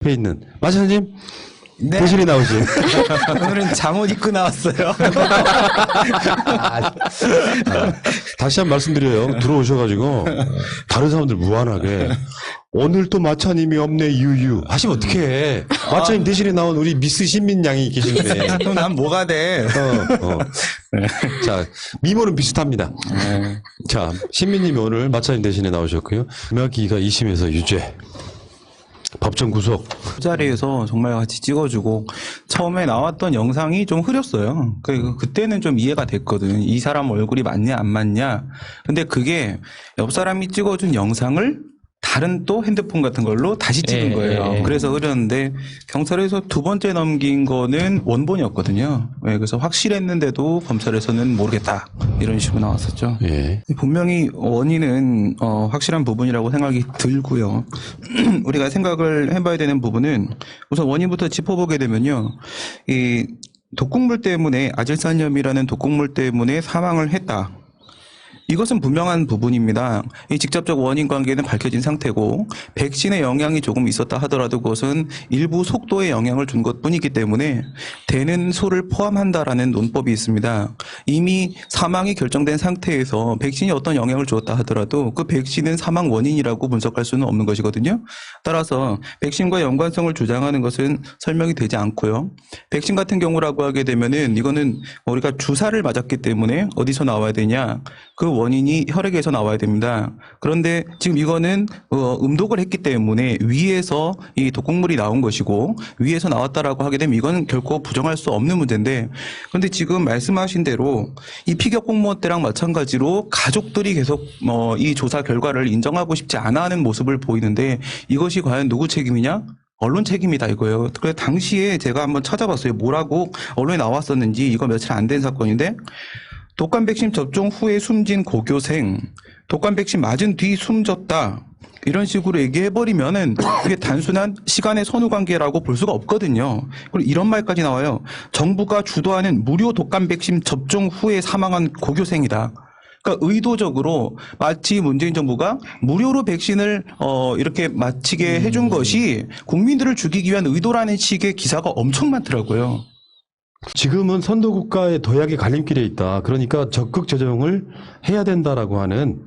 옆에 있는 마차님 네. 대신에 나오신 오늘은 잠옷 입고 나왔어요. 다시 한 번 말씀드려요. 들어오셔가지고 다른 사람들 무한하게 오늘 또 마차님이 없네 유유 하시면 어떡해. 마차님 대신에 나온 우리 미스 신민 양이 계신데 그럼 난 뭐가 돼? 자 미모는 비슷합니다. 자 신민님이 오늘 마차님 대신에 나오셨고요. 김학기가 2심에서 유죄. 법정 구속. 그 자리에서 정말 같이 찍어주고 처음에 나왔던 영상이 좀 흐렸어요. 그때는 좀 이해가 됐거든. 이 사람 얼굴이 맞냐 안 맞냐. 근데 그게 옆 사람이 찍어준 영상을 다른 또 핸드폰 같은 걸로 다시 찍은 거예요. 그래서 흐렸는데 경찰에서 두 번째 넘긴 거는 원본이었거든요. 그래서 확실했는데도 검찰에서는 모르겠다 이런 식으로 나왔었죠. 예. 분명히 원인은 확실한 부분이라고 생각이 들고요. 우리가 생각을 해봐야 되는 부분은 우선 원인부터 짚어보게 되면요. 이 독극물 때문에 아질산염이라는 독극물 때문에 사망을 했다. 이것은 분명한 부분입니다. 이 직접적 원인 관계는 밝혀진 상태고 백신의 영향이 조금 있었다 하더라도 그것은 일부 속도에 영향을 준 것뿐이기 때문에 되는 소를 포함한다라는 논법이 있습니다. 이미 사망이 결정된 상태에서 백신이 어떤 영향을 주었다 하더라도 그 백신은 사망 원인이라고 분석할 수는 없는 것이거든요. 따라서 백신과 연관성을 주장하는 것은 설명이 되지 않고요. 백신 같은 경우라고 하게 되면은 이거는 우리가 주사를 맞았기 때문에 어디서 나와야 되냐? 그 원인이 혈액에서 나와야 됩니다. 그런데 지금 이거는 음독을 했기 때문에 위에서 이 독극물이 나온 것이고 위에서 나왔다라고 하게 되면 이거는 결코 부정할 수 없는 문제인데 그런데 지금 말씀하신 대로 이 피격 공무원 때랑 마찬가지로 가족들이 계속 이 조사 결과를 인정하고 싶지 않아 하는 모습을 보이는데 이것이 과연 누구 책임이냐? 언론 책임이다 이거예요. 그래서 당시에 제가 한번 찾아봤어요. 뭐라고 언론에 나왔었는지. 이거 며칠 안 된 사건인데 독감 백신 접종 후에 숨진 고교생, 독감 백신 맞은 뒤 숨졌다. 이런 식으로 얘기해버리면은 그게 단순한 시간의 선후관계라고 볼 수가 없거든요. 그리고 이런 말까지 나와요. 정부가 주도하는 무료 독감 백신 접종 후에 사망한 고교생이다. 그러니까 의도적으로 마치 문재인 정부가 무료로 백신을 이렇게 마치게 해준 것이 국민들을 죽이기 위한 의도라는 식의 기사가 엄청 많더라고요. 지금은 선도국가의 도약이 갈림길에 있다. 그러니까 적극 재정을 해야 된다라고 하는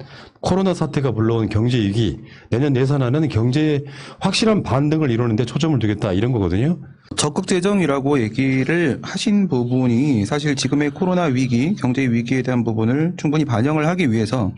코로나 사태가 불러온 경제 위기, 내년 예산안은 경제에 확실한 반등을 이루는 데 초점을 두겠다 이런 거거든요. 적극 재정이라고 얘기를 하신 부분이 사실 지금의 코로나 위기, 경제 위기에 대한 부분을 충분히 반영을 하기 위해서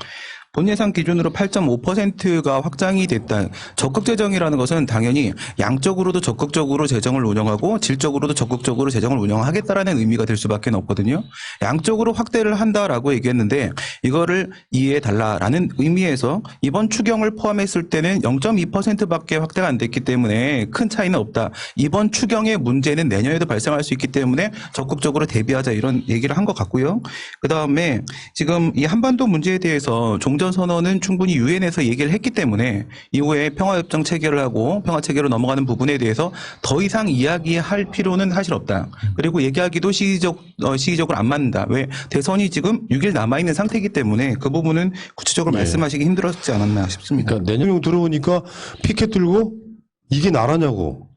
본 예산 기준으로 8.5%가 확장이 됐다. 적극 재정이라는 것은 당연히 양적으로도 적극적으로 재정을 운영하고 질적으로도 적극적으로 재정을 운영하겠다라는 의미가 될 수밖에 없거든요. 양적으로 확대를 한다라고 얘기했는데 이거를 이해해달라라는 의미에서 이번 추경을 포함했을 때는 0.2%밖에 확대가 안 됐기 때문에 큰 차이는 없다. 이번 추경의 문제는 내년에도 발생할 수 있기 때문에 적극적으로 대비하자 이런 얘기를 한 것 같고요. 그다음에 지금 이 한반도 문제에 대해서 종전선언은 충분히 유엔에서 얘기를 했기 때문에 이후에 평화협정 체결을 하고 평화체계로 넘어가는 부분에 대해서 더 이상 이야기할 필요는 사실 없다. 그리고 얘기하기도 시기적으로 안 맞는다. 왜? 대선이 지금 6일 남아있는 상태이기 때문에 그 부분은 구체적으로 말씀하시기 힘들었지 않았나 싶습니다. 그러니까 내년 들어오니까 피켓 들고 이게 나라냐고.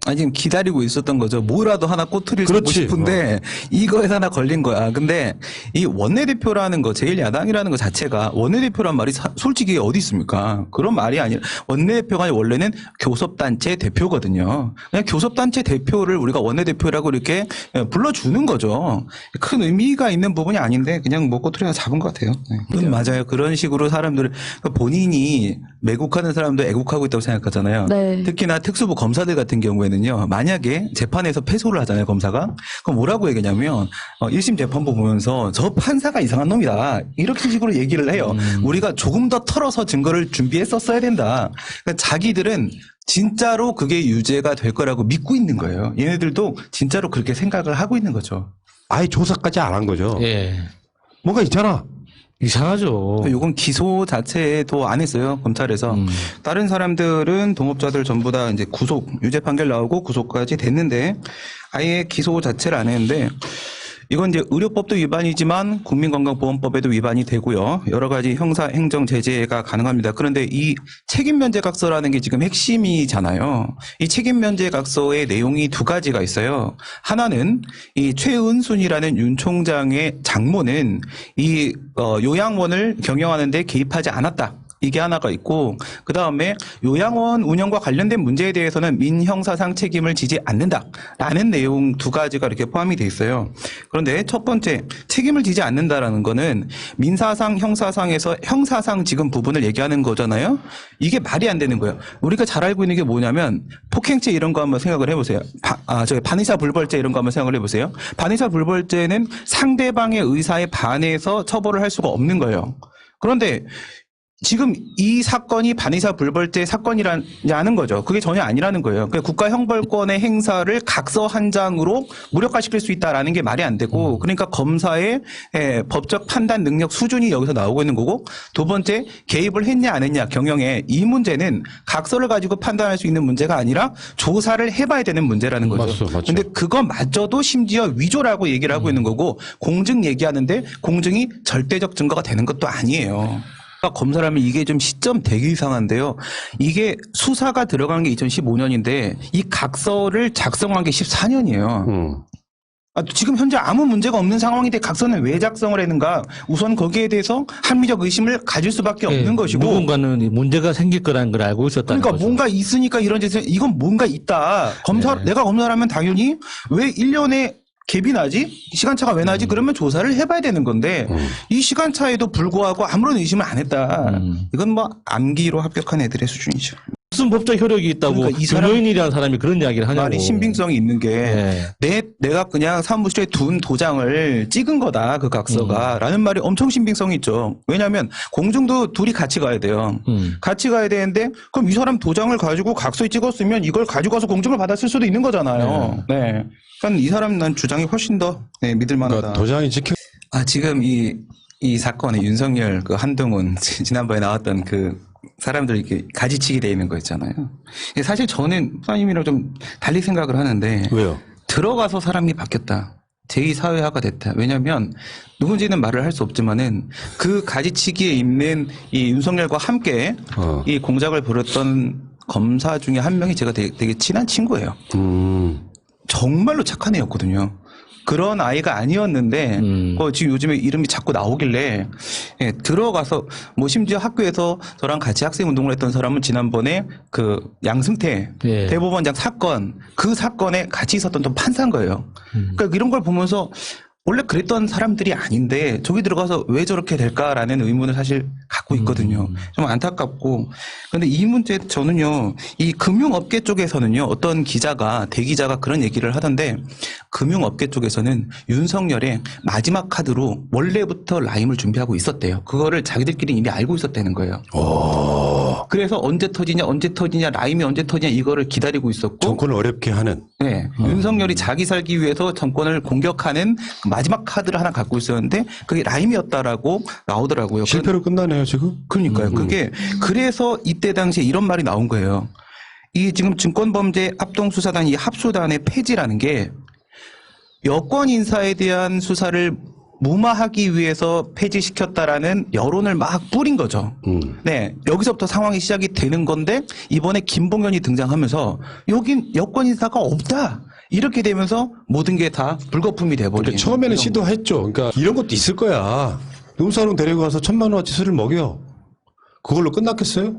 아니 지금 기다리고 있었던 거죠. 뭐라도 하나 꼬투리를 잡고 싶은데 이거에서 하나 걸린 거야. 근데 이 원내대표라는 거, 제1야당이라는 거 자체가 원내대표란 말이 솔직히 어디 있습니까? 그런 말이 아니라 원내대표가 원래는 교섭단체 대표거든요. 그냥 교섭단체 대표를 우리가 원내대표라고 이렇게 불러주는 거죠. 큰 의미가 있는 부분이 아닌데 그냥 뭐 꼬투리 하나 잡은 것 같아요. 네. 맞아요. 그런 식으로 사람들 본인이 매국하는 사람도 애국하고 있다고 생각하잖아요. 네. 특히나 특수부 검사들 같은 경우에는요. 만약에 재판에서 패소를 하잖아요. 검사가. 그럼 뭐라고 얘기하냐면 1심 재판부 보면서 저 판사가 이상한 놈이다. 이렇게 식으로 얘기를 해요. 우리가 조금 더 털어서 증거를 준비했었어야 된다. 그러니까 자기들은 진짜로 그게 유죄가 될 거라고 믿고 있는 거예요. 얘네들도 진짜로 그렇게 생각을 하고 있는 거죠. 아예 조사까지 안 한 거죠. 예. 뭔가 있잖아. 이상하죠. 요건 기소 자체도 안 했어요. 검찰에서. 다른 사람들은 동업자들 전부 다 이제 구속, 유죄 판결 나오고 구속까지 됐는데 아예 기소 자체를 안 했는데 이건 이제 의료법도 위반이지만 국민건강보험법에도 위반이 되고요. 여러 가지 형사 행정 제재가 가능합니다. 그런데 이 책임면제각서라는 게 지금 핵심이잖아요. 이 책임면제각서의 내용이 두 가지가 있어요. 하나는 이 최은순이라는 윤 총장의 장모는 이 요양원을 경영하는 데 개입하지 않았다. 이게 하나가 있고, 그 다음에 요양원 운영과 관련된 문제에 대해서는 민형사상 책임을 지지 않는다라는 내용 두 가지가 이렇게 포함이 돼 있어요. 그런데 첫 번째, 책임을 지지 않는다라는 거는 민사상, 형사상에서 형사상 지금 부분을 얘기하는 거잖아요. 이게 말이 안 되는 거예요. 우리가 잘 알고 있는 게 뭐냐면 폭행죄 이런 거 한번 생각을 해보세요. 반의사 불벌죄 이런 거 한번 생각을 해보세요. 반의사 불벌죄는 상대방의 의사에 반해서 처벌을 할 수가 없는 거예요. 그런데 지금 이 사건이 반의사 불벌죄 사건이라는 거죠. 그게 전혀 아니라는 거예요. 그러니까 국가 형벌권의 행사를 각서 한 장으로 무력화시킬 수 있다라는 게 말이 안 되고, 그러니까 검사의 법적 판단 능력 수준이 여기서 나오고 있는 거고, 두 번째 개입을 했냐 안 했냐 경영에, 이 문제는 각서를 가지고 판단할 수 있는 문제가 아니라 조사를 해봐야 되는 문제라는 거죠. 맞죠. 근데 그거마저도 심지어 위조라고 얘기를 하고 있는 거고, 공증 얘기하는데 공증이 절대적 증거가 되는 것도 아니에요. 검사라면 이게 좀 시점 되게 이상한데요. 이게 수사가 들어간 게 2015년인데 이 각서를 작성한 게 14년이에요. 지금 현재 아무 문제가 없는 상황인데 각서는 왜 작성을 했는가? 우선 거기에 대해서 합리적 의심을 가질 수밖에 없는 것이고, 누군가는 문제가 생길 거라는 걸 알고 있었다는 그러니까 거죠. 뭔가 있으니까 이런 짓을, 이건 뭔가 있다. 내가 검사라면 당연히 왜 1년에 갭이 나지? 시간차가 왜 나지? 그러면 조사를 해봐야 되는 건데 이 시간차에도 불구하고 아무런 의심을 안 했다. 이건 뭐 암기로 합격한 애들의 수준이죠. 무슨 법적 효력이 있다고 그러니까 이 사람- 변호인이라는 사람이 그런 이야기를 하냐고. 말이 신빙성이 있는 게 내가 그냥 사무실에 둔 도장을 찍은 거다 그 각서가 라는 말이 엄청 신빙성이 있죠. 왜냐하면 공증도 둘이 같이 가야 돼요. 같이 가야 되는데 그럼 이 사람 도장을 가지고 각서에 찍었으면 이걸 가지고 가서 공증을 받았을 수도 있는 거잖아요. 네. 그러니까 이 사람 난 주장이 훨씬 더 믿을 만하다. 그러니까 도장이 찍혀. 지금 이 사건에 윤석열, 그 한동훈 지난번에 나왔던 그 사람들 이렇게 가지치기 돼 있는 거 있잖아요. 사실 저는 사장님이랑 좀 달리 생각을 하는데, 왜요? 들어가서 사람이 바뀌었다. 제2사회화가 됐다. 왜냐하면 누군지는 말을 할 수 없지만은 그 가지치기에 있는 이 윤석열과 함께 이 공작을 벌였던 검사 중에 한 명이 제가 되게 친한 친구예요. 정말로 착한 애였거든요. 그런 아이가 아니었는데 지금 요즘에 이름이 자꾸 나오길래 들어가서 뭐 심지어 학교에서 저랑 같이 학생 운동을 했던 사람은 지난번에 그 양승태 대법원장 사건, 그 사건에 같이 있었던 또 판사인 거예요. 그러니까 이런 걸 보면서 원래 그랬던 사람들이 아닌데 저기 들어가서 왜 저렇게 될까라는 의문을 사실 갖고 있거든요. 좀 안타깝고. 그런데 이 문제 저는요, 이 금융업계 쪽에서는요, 어떤 대기자가 그런 얘기를 하던데, 금융업계 쪽에서는 윤석열의 마지막 카드로 원래부터 라임을 준비하고 있었대요. 그거를 자기들끼리 이미 알고 있었다는 거예요. 그래서 언제 터지냐, 라임이 언제 터지냐 이거를 기다리고 있었고, 정권을 어렵게 하는. 네, 윤석열이 자기 살기 위해서 정권을 공격하는 마지막 카드를 하나 갖고 있었는데 그게 라임이었다라고 나오더라고요. 실패로 끝나네요, 지금? 그러니까요. 그게 그래서 이때 당시에 이런 말이 나온 거예요. 이 지금 증권범죄 합동수사단 이 합수단의 폐지라는 게 여권 인사에 대한 수사를 무마하기 위해서 폐지시켰다라는 여론을 막 뿌린 거죠. 네, 여기서부터 상황이 시작이 되는 건데 이번에 김봉현이 등장하면서 여긴 여권 인사가 없다. 이렇게 되면서 모든 게 다 불거품이 돼버리는. 그러니까 처음에는 시도했죠. 그러니까 이런 것도 있을 거야. 농사롱 데리고 가서 1,000만 원어치 술을 먹여. 그걸로 끝났겠어요?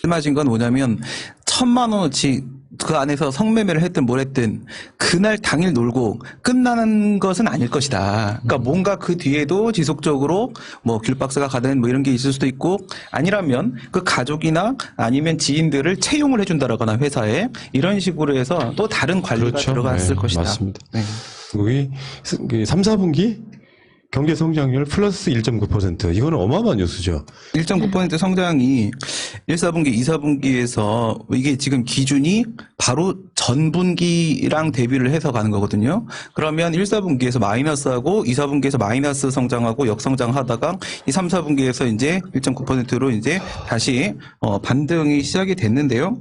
말씀하신 건 뭐냐면 1,000만 원어치 그 안에서 성매매를 했든 뭘 했든 그날 당일 놀고 끝나는 것은 아닐 것이다. 그러니까 뭔가 그 뒤에도 지속적으로 뭐 귤박스가 가든 뭐 이런 게 있을 수도 있고, 아니라면 그 가족이나 아니면 지인들을 채용을 해준다라거나 회사에 이런 식으로 해서 또 다른 관리가 그렇죠. 들어갔을 네, 것이다. 맞습니다. 네. 여기 3, 4분기 경제 성장률 플러스 1.9%. 이거는 어마어마한 뉴스죠. 1.9% 성장이 1, 4분기, 2, 4분기에서 이게 지금 기준이 바로 전분기랑 대비를 해서 가는 거거든요. 그러면 1, 4분기에서 마이너스하고 2, 4분기에서 마이너스 성장하고 역성장하다가 이 3, 4분기에서 이제 1.9%로 이제 다시 반등이 시작이 됐는데요.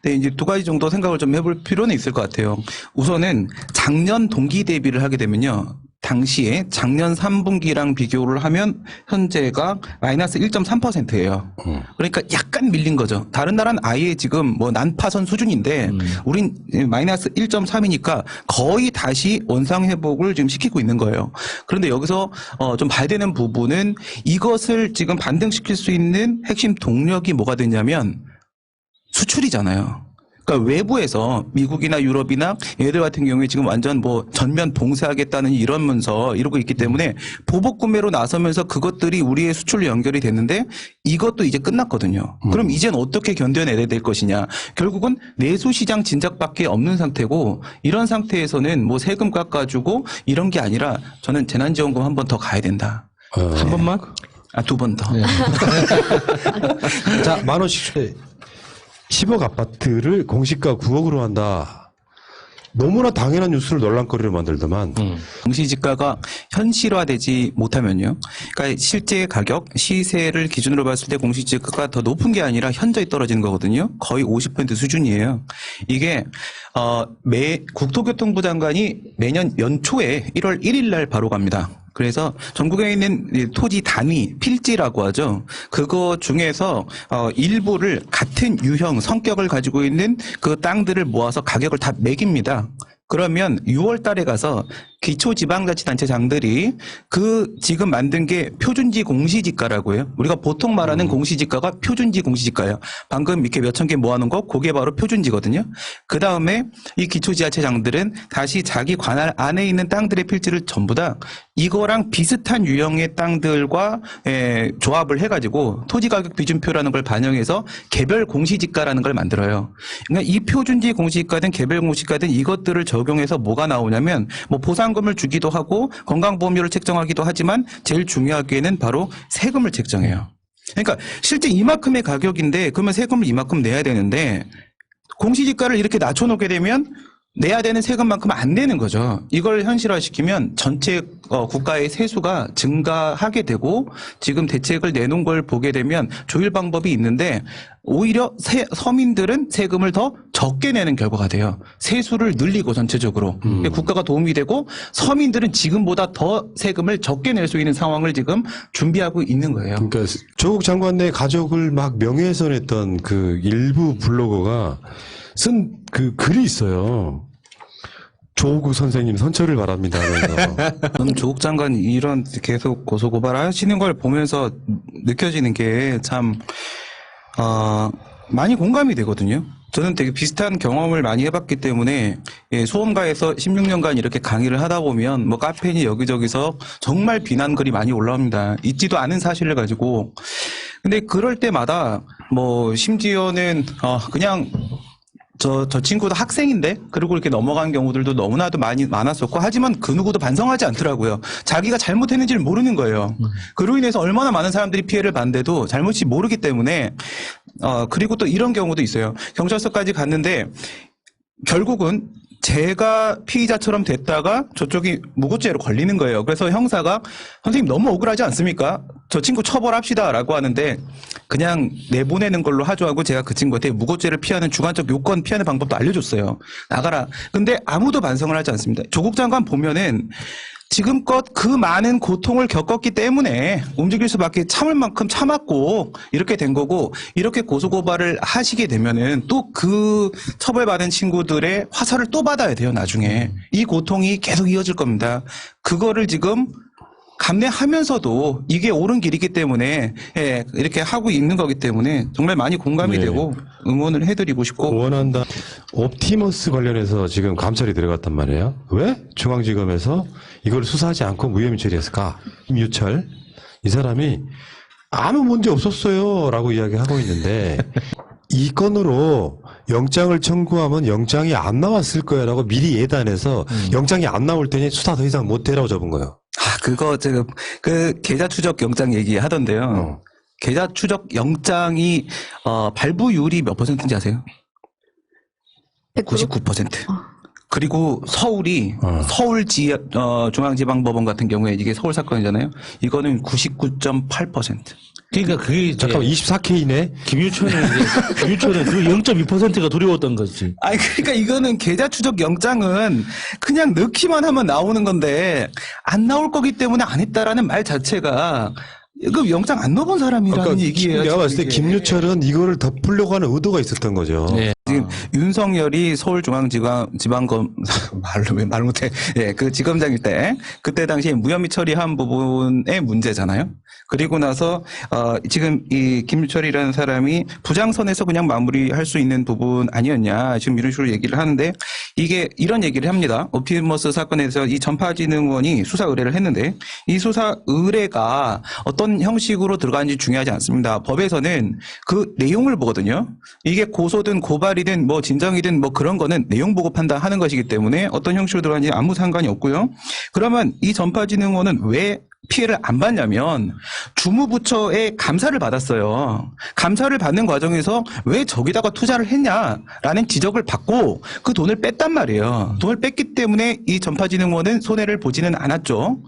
네, 이제 두 가지 정도 생각을 좀 해볼 필요는 있을 것 같아요. 우선은 작년 동기 대비를 하게 되면요. 당시에 작년 3분기랑 비교를 하면 현재가 마이너스 1.3%예요. 그러니까 약간 밀린 거죠. 다른 나라는 아예 지금 뭐 난파선 수준인데 우린 마이너스 1.3이니까 거의 다시 원상 회복을 지금 시키고 있는 거예요. 그런데 여기서 좀 봐야 되는 부분은 이것을 지금 반등시킬 수 있는 핵심 동력이 뭐가 되냐면 수출이잖아요. 그러니까 외부에서 미국이나 유럽이나 얘들 같은 경우에 지금 완전 뭐 전면 봉쇄하겠다는 이러면서 이러고 있기 때문에 보복 구매로 나서면서 그것들이 우리의 수출로 연결이 됐는데 이것도 이제 끝났거든요. 그럼 이젠 어떻게 견뎌내야 될 것이냐. 결국은 내수 시장 진작밖에 없는 상태고 이런 상태에서는 뭐 세금 깎아주고 이런 게 아니라 저는 재난지원금 한 번 더 가야 된다. 한 번만? 두 번 더. 자, 10,000원씩 10억 아파트를 공시가 9억으로 한다. 너무나 당연한 뉴스를 논란거리로 만들더만. 공시지가가 현실화되지 못하면요. 그러니까 실제 가격, 시세를 기준으로 봤을 때 공시지가가 더 높은 게 아니라 현저히 떨어지는 거거든요. 거의 50% 수준이에요. 이게 국토교통부 장관이 매년 연초에 1월 1일 날 바로 갑니다. 그래서 전국에 있는 토지 단위, 필지라고 하죠. 그거 중에서 일부를 같은 유형, 성격을 가지고 있는 그 땅들을 모아서 가격을 다 매깁니다. 그러면 6월 달에 가서 기초지방자치단체장들이 그 지금 만든 게 표준지 공시지가라고 해요. 우리가 보통 말하는 공시지가가 표준지 공시지가예요. 방금 이렇게 몇천 개 모아놓은 거 그게 바로 표준지거든요. 그 다음에 이 기초지자체장들은 다시 자기 관할 안에 있는 땅들의 필지를 전부 다 이거랑 비슷한 유형의 땅들과 조합을 해가지고 토지가격 비준표라는 걸 반영해서 개별 공시지가라는 걸 만들어요. 그러니까 이 표준지 공시지가든 개별 공시지가든 이것들을 적용해서 뭐가 나오냐면 뭐 보상금을 주기도 하고 건강보험료를 책정하기도 하지만 제일 중요하게는 바로 세금을 책정해요. 그러니까 실제 이만큼의 가격인데 그러면 세금을 이만큼 내야 되는데 공시지가를 이렇게 낮춰놓게 되면 내야 되는 세금만큼 안 내는 거죠. 이걸 현실화시키면 전체 국가의 세수가 증가하게 되고 지금 대책을 내놓은 걸 보게 되면 조율 방법이 있는데 오히려 서민들은 세금을 더 적게 내는 결과가 돼요. 세수를 늘리고 전체적으로. 국가가 도움이 되고 서민들은 지금보다 더 세금을 적게 낼 수 있는 상황을 지금 준비하고 있는 거예요. 그러니까 조국 장관 내 가족을 막 명예훼손했던 그 일부 블로거가 쓴 그 글이 있어요. 조국 선생님 선처를 바랍니다 하면서. 저는 조국 장관 이런 계속 고소고발 하시는 걸 보면서 느껴지는 게 참 많이 공감이 되거든요. 저는 되게 비슷한 경험을 많이 해봤기 때문에 소음가에서 16년간 이렇게 강의를 하다 보면 뭐 카페니 여기저기서 정말 비난글이 많이 올라옵니다. 있지도 않은 사실을 가지고. 근데 그럴 때마다 뭐 심지어는 그냥 저 친구도 학생인데 그리고 이렇게 넘어간 경우들도 너무나도 많았었고 하지만 그 누구도 반성하지 않더라고요. 자기가 잘못했는지를 모르는 거예요. 그로 인해서 얼마나 많은 사람들이 피해를 봤는데도 잘못이 모르기 때문에 그리고 또 이런 경우도 있어요. 경찰서까지 갔는데 결국은 제가 피의자처럼 됐다가 저쪽이 무고죄로 걸리는 거예요. 그래서 형사가 선생님 너무 억울하지 않습니까? 저 친구 처벌합시다라고 하는데 그냥 내보내는 걸로 하죠 하고 제가 그 친구한테 무고죄를 피하는 주관적 요건 피하는 방법도 알려줬어요. 나가라. 근데 아무도 반성을 하지 않습니다. 조국 장관 보면은 지금껏 그 많은 고통을 겪었기 때문에 움직일 수밖에 참을 만큼 참았고 이렇게 된 거고 이렇게 고소고발을 하시게 되면은 또 그 처벌받은 친구들의 화살을 또 받아야 돼요. 나중에 이 고통이 계속 이어질 겁니다. 그거를 지금 감내하면서도 이게 옳은 길이기 때문에 이렇게 하고 있는 거기 때문에 정말 많이 공감이 네. 되고 응원을 해드리고 싶고 원한다. 옵티머스 관련해서 지금 감찰이 들어갔단 말이에요. 왜? 중앙지검에서 이걸 수사하지 않고 무혐의 처리했을까? 임유철 이 사람이 아무 문제 없었어요 라고 이야기하고 있는데 이 건으로 영장을 청구하면 영장이 안 나왔을 거야 라고 미리 예단해서 영장이 안 나올 테니 수사 더 이상 못해라고 접은 거예요. 그거 지금 그 계좌 추적 영장 얘기하던데요. 계좌 추적 영장이 발부율이 몇 %인지 아세요? 99%. 그리고 서울이 중앙지방법원 같은 경우에 이게 서울 사건이잖아요. 이거는 99.8%. 그러니까 그게 이제 잠깐만 24K네. 김유천은 그 0.2%가 두려웠던 거지. 아니 그러니까 이거는 계좌 추적 영장은 그냥 넣기만 하면 나오는 건데 안 나올 거기 때문에 안 했다라는 말 자체가 그 영장 안 넣어본 사람이라는 얘기예요. 내가 봤을 때 이게. 김유철은 이거를 덮으려고 하는 의도가 있었던 거죠. 네. 지금 윤석열이 서울중앙지방검 말 못해. 예, 그 지검장일 때 그때 당시에 무혐의 처리한 부분의 문제잖아요. 그리고 나서 지금 이 김유철이라는 사람이 부장선에서 그냥 마무리할 수 있는 부분 아니었냐 지금 이런 식으로 얘기를 하는데 이게 이런 얘기를 합니다. 옵티머스 사건에서 이 전파진흥원이 수사 의뢰를 했는데 이 수사 의뢰가 어떤 형식으로 들어가는지 중요하지 않습니다. 법에서는 그 내용을 보거든요. 이게 고소든 고발이든 뭐 진정이든 뭐 그런 거는 내용 보고 판단하는 것이기 때문에 어떤 형식으로 들어가는지 아무 상관이 없고요. 그러면 이 전파진흥원은 왜 피해를 안 받냐면 주무부처의 감사를 받았어요. 감사를 받는 과정에서 왜 저기다가 투자를 했냐라는 지적을 받고 그 돈을 뺐단 말이에요. 돈을 뺐기 때문에 이 전파진흥원은 손해를 보지는 않았죠.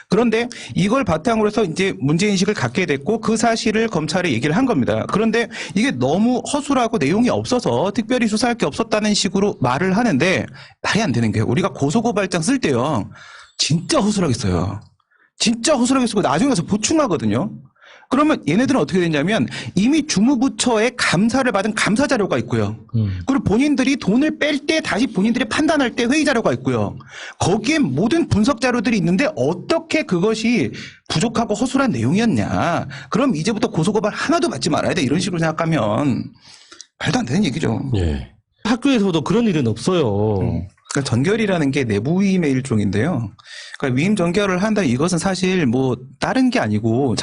그런데 이걸 바탕으로 해서 이제 문제인식을 갖게 됐고 그 사실을 검찰에 얘기를 한 겁니다. 그런데 이게 너무 허술하고 내용이 없어서 특별히 수사할 게 없었다는 식으로 말을 하는데 말이 안 되는 게요. 우리가 고소고발장 쓸 때요. 진짜 허술하게 써요. 진짜 허술하게 쓰고 나중에 가서 보충하거든요. 그러면 얘네들은 어떻게 되냐면 이미 주무부처의 감사를 받은 감사 자료가 있고요. 그리고 본인들이 돈을 뺄 때 다시 본인들이 판단할 때 회의 자료가 있고요. 거기에 모든 분석 자료들이 있는데 어떻게 그것이 부족하고 허술한 내용이었냐. 그럼 이제부터 고소고발 하나도 받지 말아야 돼. 이런 식으로 생각하면 말도 안 되는 얘기죠. 예. 학교에서도 그런 일은 없어요. 그러니까 전결이라는 게 내부 위임의 일종인데요. 그러니까 위임 전결을 한다 이것은 사실 뭐 다른 게 아니고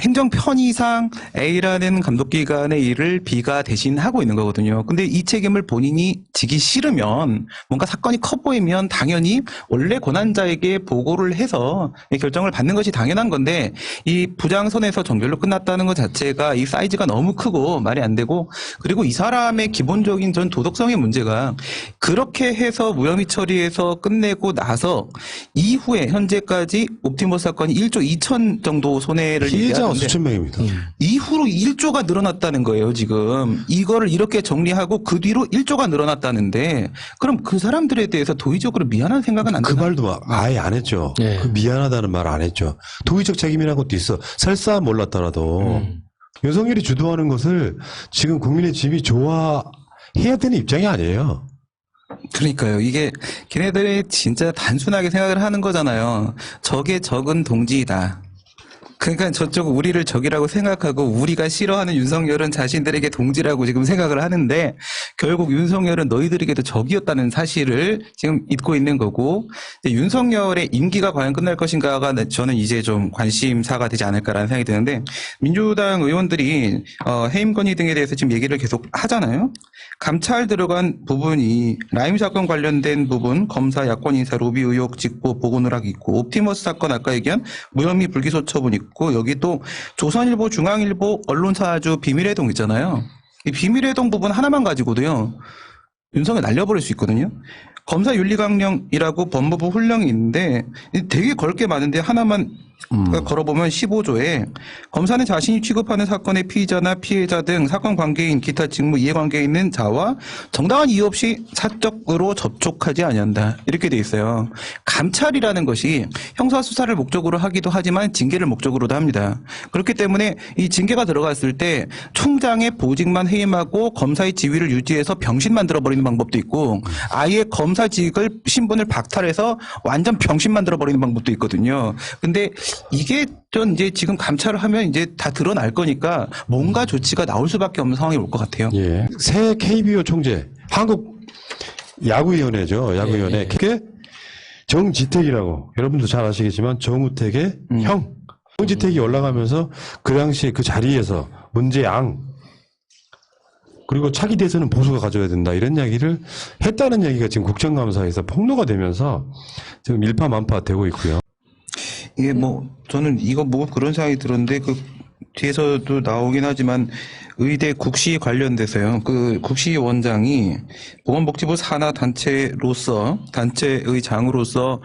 행정 편의상 A라는 감독기관의 일을 B가 대신하고 있는 거거든요. 근데 이 책임을 본인이 지기 싫으면 뭔가 사건이 커 보이면 당연히 원래 권한자에게 보고를 해서 결정을 받는 것이 당연한 건데 이 부장선에서 전결로 끝났다는 것 자체가 이 사이즈가 너무 크고 말이 안 되고 그리고 이 사람의 기본적인 전 도덕성의 문제가 그렇게 해서 무혐의 처리해서 끝내고 나서 이후에 현재까지 옵티머스 사건이 1조 2천 정도 손해를 피해자가 수천 명입니다. 이후로 1조가 늘어났다는 거예요, 지금. 이거를 이렇게 정리하고 그 뒤로 1조가 늘어났다는데 그럼 그 사람들에 대해서 도의적으로 미안한 생각은 안 그 드나요? 말도 아예 안 했죠. 네. 그 미안하다는 말 안 했죠. 도의적 책임이라는 것도 있어. 설사 몰랐더라도 윤석열이 주도하는 것을 지금 국민의 짐이 좋아해야 되는 입장이 아니에요. 그러니까요. 이게 걔네들이 진짜 단순하게 생각을 하는 거잖아요. 적의 적은 동지이다. 그러니까 저쪽 우리를 적이라고 생각하고 우리가 싫어하는 윤석열은 자신들에게 동지라고 지금 생각을 하는데 결국 윤석열은 너희들에게도 적이었다는 사실을 지금 잊고 있는 거고 윤석열의 임기가 과연 끝날 것인가가 저는 이제 좀 관심사가 되지 않을까라는 생각이 드는데 민주당 의원들이 해임 건의 등에 대해서 지금 얘기를 계속 하잖아요. 감찰 들어간 부분이 라임 사건 관련된 부분 검사 야권 인사 로비 의혹 직보 보고 누락 있고 옵티머스 사건 아까 얘기한 무혐의 불기소 처분 있고 여기 또 조선일보, 중앙일보, 언론사주 비밀회동 있잖아요. 이 비밀회동 부분 하나만 가지고도요. 윤석열 날려버릴 수 있거든요. 검사윤리강령이라고 법무부 훈령이 있는데 되게 걸 게 많은데 하나만 걸어보면 15조에 검사는 자신이 취급하는 사건의 피의자나 피해자 등 사건 관계인 기타 직무 이해관계에 있는 자와 정당한 이유 없이 사적으로 접촉하지 아니한다. 이렇게 돼 있어요. 감찰이라는 것이 형사수사를 목적으로 하기도 하지만 징계를 목적으로도 합니다. 그렇기 때문에 이 징계가 들어갔을 때 총장의 보직만 해임하고 검사의 지위를 유지해서 병신 만들어버리는 방법도 있고 아예 검사직을 신분을 박탈해서 완전 병신 만들어버리는 방법도 있거든요. 근데 이게 전 이제 지금 감찰을 하면 이제 다 드러날 거니까 뭔가 조치가 나올 수밖에 없는 상황이 올 것 같아요. 예. 새 KBO 총재, 한국 야구위원회죠. 야구위원회. 그게 정지택이라고 여러분도 잘 아시겠지만 정우택의 형. 정지택이 올라가면서 그 당시에 그 자리에서 문제양 그리고 차기 대선은 보수가 가져야 된다 이런 이야기를 했다는 얘기가 지금 국정감사에서 폭로가 되면서 지금 일파만파 되고 있고요. 이게 뭐 저는 이거 뭐 그런 생각이 들었는데 그 뒤에서도 나오긴 하지만 의대 국시 관련돼서요. 그 국시 원장이 보건복지부 산하 단체의 장으로서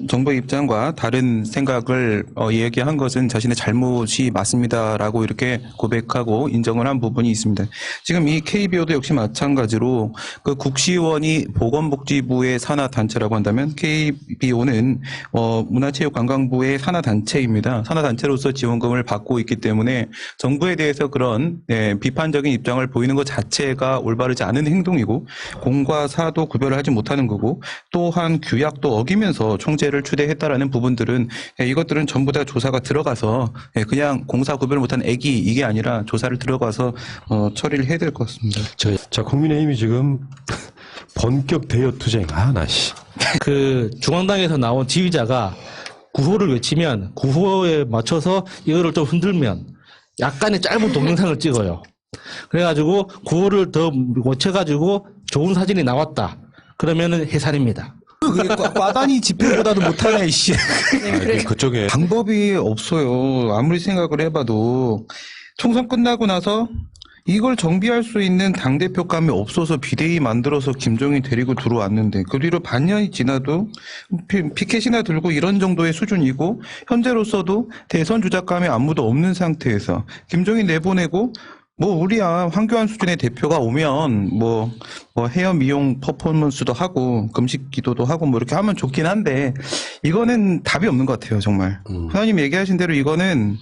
정부의 입장과 다른 생각을 얘기한 것은 자신의 잘못이 맞습니다라고 이렇게 고백하고 인정을 한 부분이 있습니다. 지금 이 KBO도 역시 마찬가지로 그 국시원이 보건복지부의 산하 단체라고 한다면 KBO는 문화체육관광부의 산하 단체입니다. 산하 단체로서 지원금을 받고 있기 때문에 정부에 대해서 그런 비판적인 입장을 보이는 것 자체가 올바르지 않은 행동이고 공과 사도 구별을 하지 못하는 거고 또한 규약도 어기면서 총재를 추대했다라는 부분들은 이것들은 전부 다 조사가 들어가서 그냥 공사 구별을 못한 애기 이게 아니라 조사를 들어가서 처리를 해야 될 것 같습니다. 자, 국민의힘이 지금 본격 대여 투쟁. 나씨. 그 중앙당에서 나온 지휘자가 구호를 외치면 구호에 맞춰서 이거를 좀 흔들면 약간의 짧은 동영상을 찍어요. 그래가지고 구호를 더 고쳐가지고 좋은 사진이 나왔다. 그러면은 해산입니다. 과단위 집회보다도 못하네, 이씨. 그쪽에 방법이 없어요. 아무리 생각을 해봐도 총선 끝나고 나서 이걸 정비할 수 있는 당대표감이 없어서 비대위 만들어서 김종인 데리고 들어왔는데 그 뒤로 반년이 지나도 피켓이나 들고 이런 정도의 수준이고 현재로서도 대선 주자감이 아무도 없는 상태에서 김종인 내보내고 우리야 황교안 수준의 대표가 오면 헤어 미용 퍼포먼스도 하고 금식 기도도 하고 이렇게 하면 좋긴 한데 이거는 답이 없는 것 같아요, 정말. 회원님 얘기하신 대로 이거는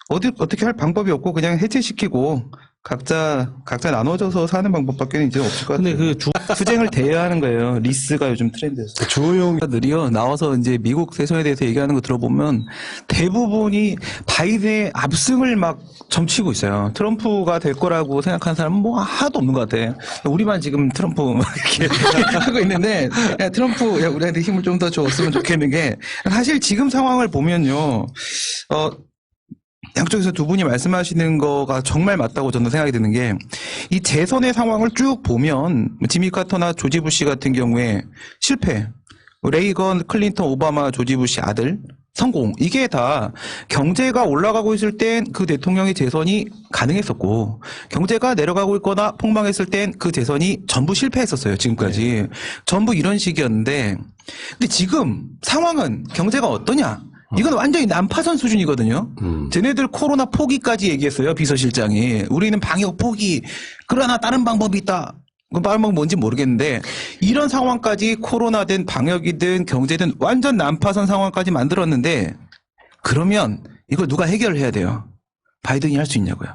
어떻게 할 방법이 없고 그냥 해체시키고 각자 나눠져서 사는 방법밖에 이제 없을 것 같아요. 근데 투쟁을 대여하는 거예요. 리스가 요즘 트렌드였어요. 주호영들이요 나와서 이제 미국 대선에 대해서 얘기하는 거 들어보면 대부분이 바이든의 압승을 막 점치고 있어요. 트럼프가 될 거라고 생각하는 사람은 하나도 없는 것 같아. 우리만 지금 트럼프 이렇게 하고 있는데 트럼프 우리한테 힘을 좀 더 줬으면 좋겠는 게 사실 지금 상황을 보면요. 양쪽에서 두 분이 말씀하시는 거가 정말 맞다고 저는 생각이 드는 게 이 재선의 상황을 쭉 보면 지미 카터나 조지 부시 같은 경우에 실패, 레이건, 클린턴, 오바마, 조지 부시 아들 성공. 이게 다 경제가 올라가고 있을 땐 그 대통령의 재선이 가능했었고 경제가 내려가고 있거나 폭망했을 땐 그 재선이 전부 실패했었어요. 지금까지. 전부 이런 식이었는데 근데 지금 상황은 경제가 어떠냐? 이건 완전히 난파선 수준이거든요. 쟤네들 코로나 포기까지 얘기했어요. 비서실장이. 우리는 방역 포기. 그러나 다른 방법이 있다. 그 방법은 뭔지 모르겠는데 이런 상황까지 코로나든 방역이든 경제든 완전 난파선 상황까지 만들었는데 그러면 이걸 누가 해결을 해야 돼요? 바이든이 할 수 있냐고요.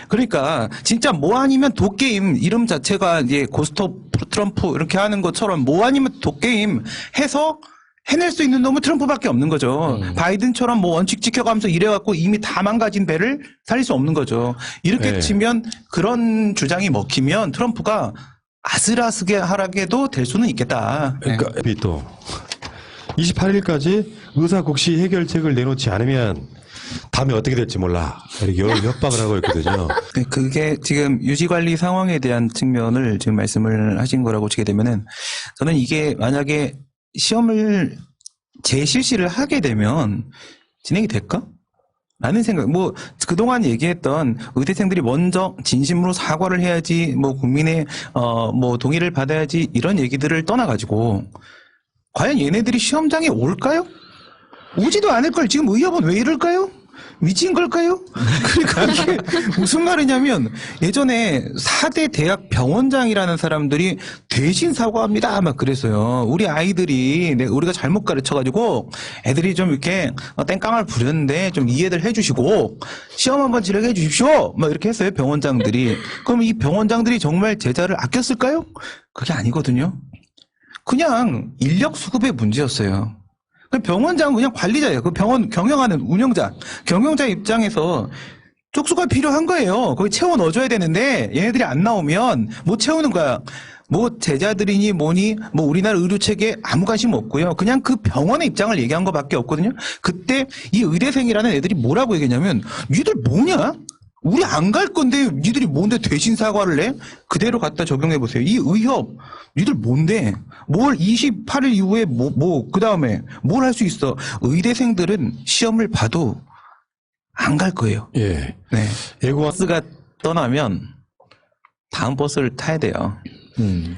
그러니까 진짜 뭐 아니면 도게임 이름 자체가 이제 고스톱 트럼프 이렇게 하는 것처럼 뭐 아니면 도게임 해서 해낼 수 있는 놈은 트럼프밖에 없는 거죠. 바이든처럼 원칙 지켜가면서 이래갖고 이미 다 망가진 배를 살릴 수 없는 거죠. 이렇게 치면 그런 주장이 먹히면 트럼프가 아슬아슬하게도 될 수는 있겠다. 그러니까 또 28일까지 의사국시 해결책을 내놓지 않으면 다음에 어떻게 될지 몰라. 이렇게 여러 협박을 하고 있거든요. 그게 지금 유지관리 상황에 대한 측면을 지금 말씀을 하신 거라고 치게 되면은 저는 이게 만약에 시험을 재실시를 하게 되면 진행이 될까? 라는 생각, 그동안 얘기했던 의대생들이 먼저 진심으로 사과를 해야지, 국민의, 동의를 받아야지, 이런 얘기들을 떠나가지고, 과연 얘네들이 시험장에 올까요? 오지도 않을 걸 지금 의협은 왜 이럴까요? 미친 걸까요? 그러니까 이게 무슨 말이냐면 예전에 4대 대학 병원장이라는 사람들이 대신 사과합니다 막 그랬어요. 우리 아이들이 우리가 잘못 가르쳐가지고 애들이 좀 이렇게 땡깡을 부렸는데 좀 이해들 해주시고 시험 한번 치르게 해주십시오 막 이렇게 했어요 병원장들이. 그럼 이 병원장들이 정말 제자를 아꼈을까요? 그게 아니거든요. 그냥 인력 수급의 문제였어요. 병원장은 그냥 관리자예요. 그 병원 경영하는 운영자. 경영자 입장에서 쪽수가 필요한 거예요. 거기 채워 넣어줘야 되는데 얘네들이 안 나오면 못 채우는 거야. 제자들이니 뭐니 우리나라 의료 체계에 아무 관심 없고요. 그냥 그 병원의 입장을 얘기한 것밖에 없거든요. 그때 이 의대생이라는 애들이 뭐라고 얘기했냐면 니들 뭐냐? 우리 안 갈 건데 니들이 뭔데 대신 사과를 해? 그대로 갖다 적용해 보세요. 이 의협 니들 뭔데? 뭘 28일 이후에 그 다음에 뭘 할 수 있어? 의대생들은 시험을 봐도 안 갈 거예요. 예. 네. 예고한 버스가 떠나면 다음 버스를 타야 돼요.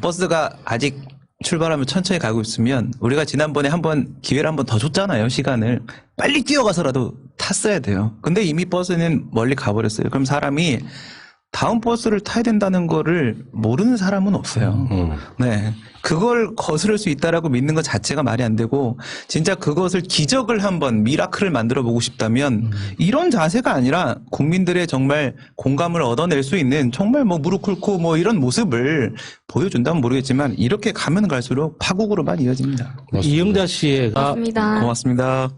버스가 아직 출발하면 천천히 가고 있으면 우리가 지난번에 기회를 한 번 더 줬잖아요. 시간을. 빨리 뛰어가서라도 탔어야 돼요. 근데 이미 버스는 멀리 가버렸어요. 그럼 사람이 다음 버스를 타야 된다는 거를 모르는 사람은 없어요. 네. 그걸 거스를 수 있다라고 믿는 것 자체가 말이 안 되고, 진짜 그것을 기적을 한번 미라클을 만들어 보고 싶다면 이런 자세가 아니라 국민들의 정말 공감을 얻어낼 수 있는 정말 뭐 무릎 꿇고 뭐 이런 모습을 보여준다면 모르겠지만 이렇게 가면 갈수록 파국으로만 이어집니다. 이영자 씨가 맞습니다. 고맙습니다.